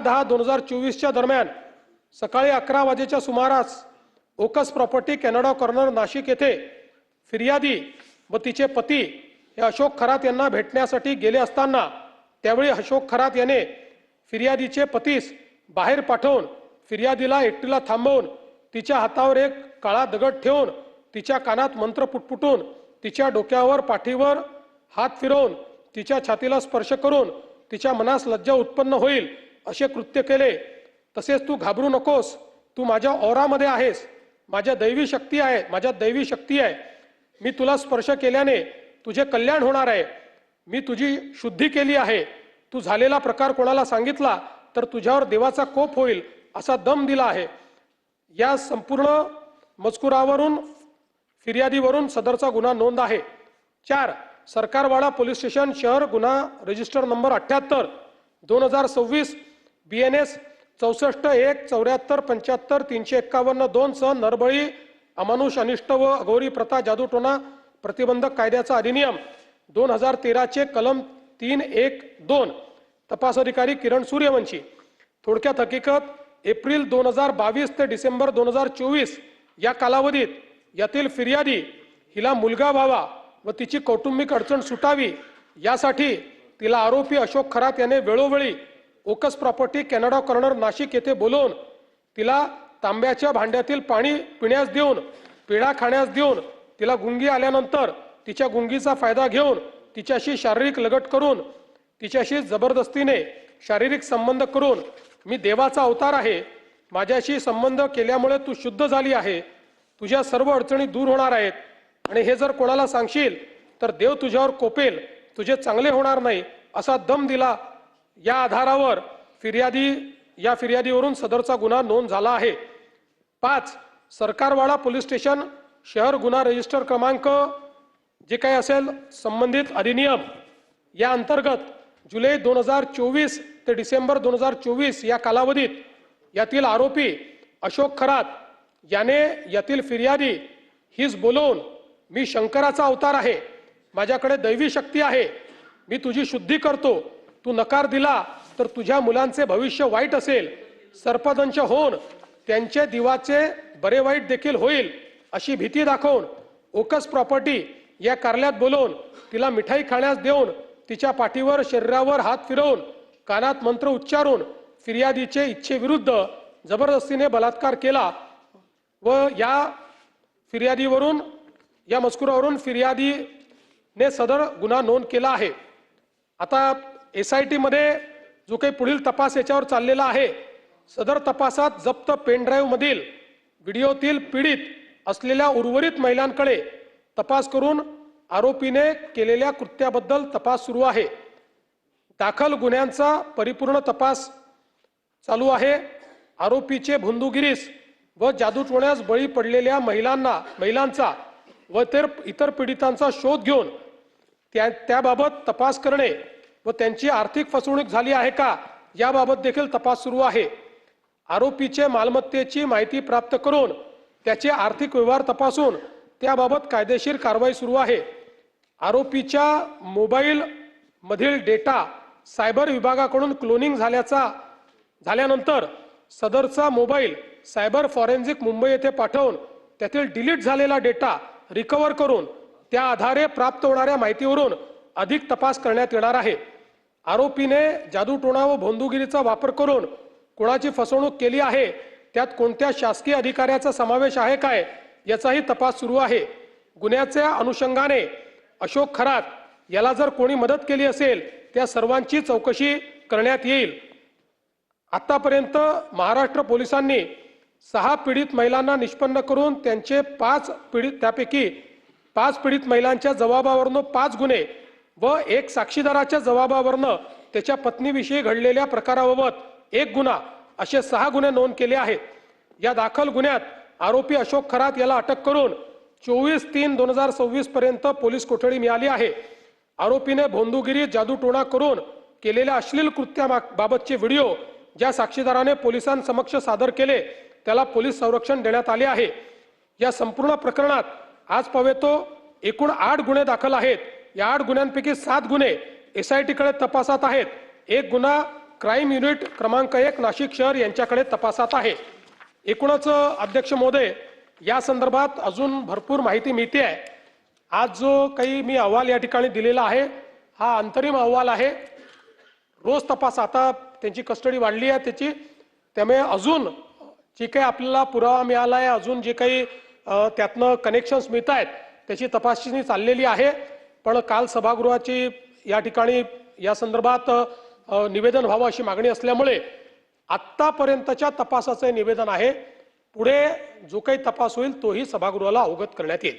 12/10/2024 दरम्यान सकाळी 11 वाजेच्या सुमारास ओकस प्रॉपर्टी कॅनडा कॉर्नर नाशिक येथे फिर्यादी व तिचे पती हे अशोक खरात यांना भेटण्यासाठी गेले असताना त्यावेळी अशोक खरात याने फिर्यादीचे पतीस बाहेर पाठवून फिर्यादीला एकटीला थांबवून तिच्या हातावर एक काळा दगड ठेवून तिच्या कानात मंत्र पुटपुटून तिच्या डोक्यावर पाठीवर हात फिरवून तिच्या छातीला स्पर्श करून तिच्या मनास लज्जा उत्पन्न होईल असे कृत्य केले। तसेच तू घाबरू नकोस, तू माझ्या औरामध्ये आहेस, माझ्या दैवी शक्ती आहे, मी तुला स्पर्श केल्याने तुझे कल्याण होणार आहे, मी तुझी शुद्धी केली आहे, तू झालेला प्रकार कोणाला सांगितला तर तुझ्यावर देवाचा कोप होईल असा दम दिला आहे। या संपूर्ण मजकुरावरून फिर्यादीवरून सदरचा गुन्हा नोंद आहे। 4. सरकारवाडा पोलीस स्टेशन शहर गुन्हा रजिस्टर नंबर 78 2026 BNS 64-1-74-75-351-2 सह नरबळी अमानुष अनिष्ट व अघोरी प्रथा जादूटोणा प्रतिबंधक कायद्याचा अधिनियम 2013 चे कलम 312 तपास अधिकारी किरण सूर्यवंशी। थोडक्यात हकीकत एप्रिल 2022 ते डिसेंबर 2024 या कालावधीत यातील फिर्यादी हिला मुलगा व्हावा व तिची कौटुंबिक अडचण सुटावी यासाठी तिला आरोपी अशोक खरात याने वेळोवेळी ओकस प्रॉपर्टी कॅनडा कॉर्नर नाशिक येथे बोलवून तिला तांब्याच्या भांड्यातील पाणी पिण्यास देऊन पेढा खाण्यास देऊन तिला गुंगी आल्यानंतर तिच्या गुंगीचा फायदा घेऊन तिच्याशी शारीरिक लगट करून तिच्याशी जबरदस्तीने शारीरिक संबंध करून मी देवाचा अवतार आहे, माझ्याशी संबंध केल्यामुळे तू शुद्ध झाली आहे, तुझ्या सर्व अडचणी दूर होणार आहेत आणि हे जर कोणाला सांगशील तर देव तुझ्यावर कोपेल, तुझे चांगले होणार नाही असा दम दिला। या आधारावर फिर्यादीवरून सदरचा गुन्हा नोंद झाला आहे। 5. सरकारवाडा पोलीस स्टेशन शहर गुन्हा रजिस्टर क्रमांक जे काही असेल संबंधित अधिनियम या अंतर्गत जुलै 2024 ते डिसेंबर 2024 या कालावधीत यातील आरोपी अशोक खरात याने यातील फिर्यादी हीच बोलवून मी शंकराचा अवतार आहे, माझ्याकडे दैवी शक्ती आहे, मी तुझी शुद्धी करतो, तू नकार दिला तर तुझ्या मुलांचे भविष्य वाईट असेल, सर्पदंश होऊन त्यांचे दिवाचे बरे वाईट देखील होईल अशी भीती दाखवून ओकस प्रॉपर्टी या कार्यालयात बोलवून तिला मिठाई खाण्यास देऊन तिच्या पाठीवर शरीरावर हात फिरवून कानात मंत्र उच्चारून फिर्यादीचे इच्छेविरुद्ध जबरदस्तीने बलात्कार केला व या मजकुरावरून फिर्यादीने सदर गुन्हा नोंद केला आहे। आता SIT मध्ये जो काही पुढील तपास याच्यावर चाललेला आहे, सदर तपासात जप्त पेन ड्राईव्ह मधील व्हिडिओतील पीडित असलेल्या उर्वरित महिलांकडे तपास करून आरोपीने केलेल्या कृत्याबद्दल तपास सुरू आहे। दाखल गुन्ह्यांचा परिपूर्ण तपास चालू आहे। आरोपीचे भोंदूगिरीस व जादूटोण्यास बळी पडलेल्या महिलांचा व इतर पीडितांचा शोध घेऊन त्याबाबत तपास करणे व त्यांची आर्थिक फसवणूक झाली आहे का याबाबत देखील तपास सुरू आहे। आरोपीचे मालमत्तेची माहिती प्राप्त करून त्याचे आर्थिक व्यवहार तपासून त्याबाबत कायदेशीर कारवाई सुरू आहे। आरोपीच्या मोबाईल मधील डेटा सायबर विभागाकडून क्लोनिंग झाल्यानंतर सदरचा मोबाईल सायबर फॉरेन्सिक मुंबई येथे पाठवून त्यातील डिलीट झालेला डेटा रिकव्हर करून त्या आधारे प्राप्त होणाऱ्या माहितीवरून अधिक तपास करण्यात येणार आहे। आरोपीने जादूटोणा व भोंदूगिरीचा वापर करून कोणाची फसवणूक केली आहे, त्यात कोणत्या शासकीय अधिकाऱ्याचा समावेश आहे काय याचाही तपास सुरू आहे। गुन्ह्याच्या अनुषंगाने अशोक खरात याला जर कोणी मदत केली असेल त्या सर्वांची चौकशी करण्यात येईल। आतापर्यंत महाराष्ट्र पोलिसांनी 6 पीडित महिलांना निष्पन्न करून त्यापैकी 5 पीडित महिलांच्या जबाबावरून 5 गुन्हे व 1 साक्षीदाराच्या जबाबावरून त्याच्या पत्नीविषयी घडलेल्या प्रकाराबाबत 1 गुन्हा असे 6 गुन्हे नोंद केले आहेत। या दाखल गुन्ह्यात आरोपी अशोक खरात याला अटक करून 24/3/2026 पर्यंत पोलीस कोठडी मिळाली आहे। आरोपीने भोंदूगिरी जादूटोणा करून केलेल्या अश्लील कृत्याबाबतचे व्हिडिओ ज्या साक्षीदाराने पोलिसांसमक्ष सादर केले त्याला पोलीस संरक्षण देण्यात आले आहे। या संपूर्ण प्रकरणात आजपर्यंत एकूण 8 गुन्हे दाखल आहेत। या 8 गुन्ह्यांपैकी 7 गुन्हे SIT कडे तपासात आहेत। 1 गुन्हा क्राईम युनिट क्रमांक 1 नाशिक शहर यांच्याकडे तपासात आहे। एकूणच अध्यक्ष महोदय, या संदर्भात अजून भरपूर माहिती मिळते आहे। आज जो काही मी अहवाल या ठिकाणी दिलेला आहे हा अंतरिम अहवाल आहे। रोज तपास, आता त्यांची कस्टडी वाढली आहे त्याची, त्यामुळे अजून जे काही आपल्याला पुरावा मिळाला आहे, अजून जे काही त्यातनं कनेक्शन्स मिळत आहेत त्याची तपासणी चाललेली आहे। पण काल सभागृहाची या ठिकाणी या संदर्भात निवेदन व्हावं अशी मागणी असल्यामुळे आत्तापर्यंतच्या तपासाचे निवेदन आहे। पुढे जो काही तपास होईल तोही सभागृहाला अवगत करण्यात येईल।